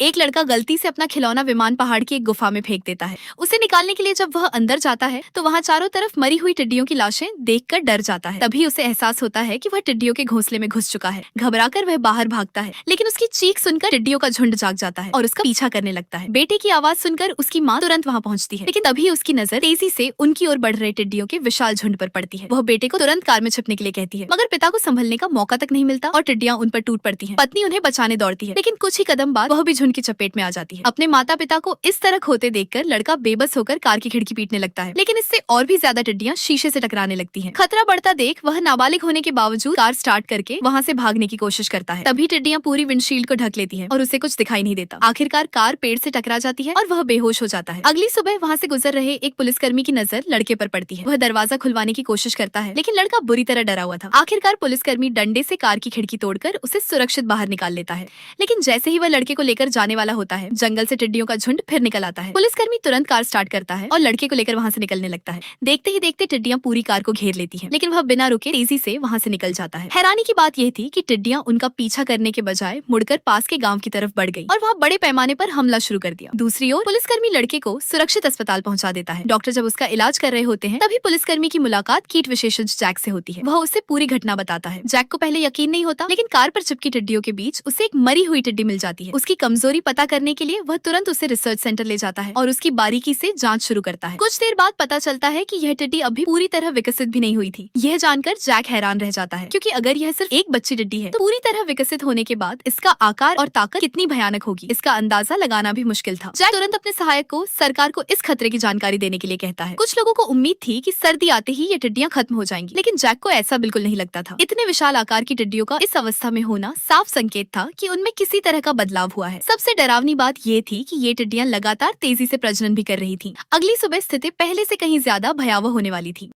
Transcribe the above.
एक लड़का गलती से अपना खिलौना विमान पहाड़ की एक गुफा में फेंक देता है। उसे निकालने के लिए जब वह अंदर जाता है तो वहाँ चारों तरफ मरी हुई टिड्डियों की लाशें देखकर डर जाता है। तभी उसे एहसास होता है कि वह टिड्डियों के घोंसले में घुस चुका है। घबराकर वह बाहर भागता है, लेकिन उसकी चीख सुनकर टिड्डियों का झुंड जाग जाता है और उसका पीछा करने लगता है। बेटे की आवाज सुनकर उसकी माँ तुरंत वहाँ पहुँचती है, लेकिन तभी उसकी नजर तेजी से उनकी ओर बढ़ रहे टिड्डियों के विशाल झुंड पर पड़ती है। वह बेटे को तुरंत कार में छिपने के लिए कहती है, मगर पिता को संभलने का मौका तक नहीं मिलता और टिड्डियां उन पर टूट पड़ती हैं। पत्नी उन्हें बचाने दौड़ती है, लेकिन कुछ ही कदम बाद वह भी झुंड की चपेट में आ जाती है। अपने माता पिता को इस तरह खोते देखकर लड़का बेबस होकर कार की खिड़की पीटने लगता है, लेकिन इससे और भी ज्यादा टिड्डियां शीशे से टकराने लगती हैं। खतरा बढ़ता देख वह नाबालिग होने के बावजूद कार स्टार्ट करके वहाँ से भागने की कोशिश करता है। तभी टिड्डियां पूरी विंडशील्ड को ढक लेती हैं और उसे कुछ दिखाई नहीं देता। आखिरकार कार पेड़ से टकरा जाती है और वह बेहोश हो जाता है। अगली सुबह वहाँ से गुजर रहे एक पुलिसकर्मी की नजर लड़के पर पड़ती है। वह दरवाजा खुलवाने की कोशिश करता है, लेकिन लड़का बुरी तरह डरा हुआ था। आखिरकार पुलिसकर्मी डंडे से कार की खिड़की तोड़कर उसे सुरक्षित बाहर निकाल लेता है, लेकिन जैसे ही वह लड़के को लेकर जाने वाला होता है, जंगल से टिड्डियों का झुंड फिर निकल आता है। पुलिसकर्मी तुरंत कार स्टार्ट करता है और लड़के को लेकर वहाँ से निकलने लगता है। देखते ही देखते टिड्डियां पूरी कार को घेर लेती हैं, लेकिन वह बिना रुके तेजी से वहाँ से निकल जाता है। हैरानी की बात यह थी कि टिड्डियां उनका पीछा करने के बजाय मुड़कर पास के गाँव की तरफ बढ़ गई और वहाँ बड़े पैमाने पर हमला शुरू कर दिया। दूसरी ओर पुलिसकर्मी लड़के को सुरक्षित अस्पताल पहुँचा देता है। डॉक्टर जब उसका इलाज कर रहे होते हैं, तभी पुलिसकर्मी की मुलाकात कीट विशेषज्ञ जैक से होती है। वह उसे पूरी घटना बताता है। जैक को पहले यकीन नहीं होता, लेकिन कार पर चिपकी टिड्डियों के बीच उसे एक मरी हुई टिड्डी मिल जाती है। उसकी कमजोरी पता करने के लिए वह तुरंत उसे रिसर्च सेंटर ले जाता है और उसकी बारीकी से जांच शुरू करता है। कुछ देर बाद पता चलता है कि यह टिड्डी अभी पूरी तरह विकसित भी नहीं हुई थी। यह जानकर जैक हैरान रह जाता है, क्योंकि अगर यह सिर्फ एक बच्ची टिड्डी है तो पूरी तरह विकसित होने के बाद इसका आकार और ताकत कितनी भयानक होगी, इसका अंदाजा लगाना भी मुश्किल था। जैक तुरंत अपने सहायक को सरकार को इस खतरे की जानकारी देने के लिए कहता है। कुछ लोगों को उम्मीद थी कि सर्दी आते ही ये टिड्डियां खत्म हो जाएंगी, लेकिन जैक को ऐसा बिल्कुल नहीं लगता था। इतने विशाल आकार की टिड्डियों का इस अवस्था में होना साफ संकेत था कि उनमें किसी तरह का बदलाव हुआ है। सबसे डरावनी बात ये थी कि ये टिड्डियां लगातार तेजी से प्रजनन भी कर रही थीं। अगली सुबह स्थिति पहले से कहीं ज्यादा भयावह होने वाली थी।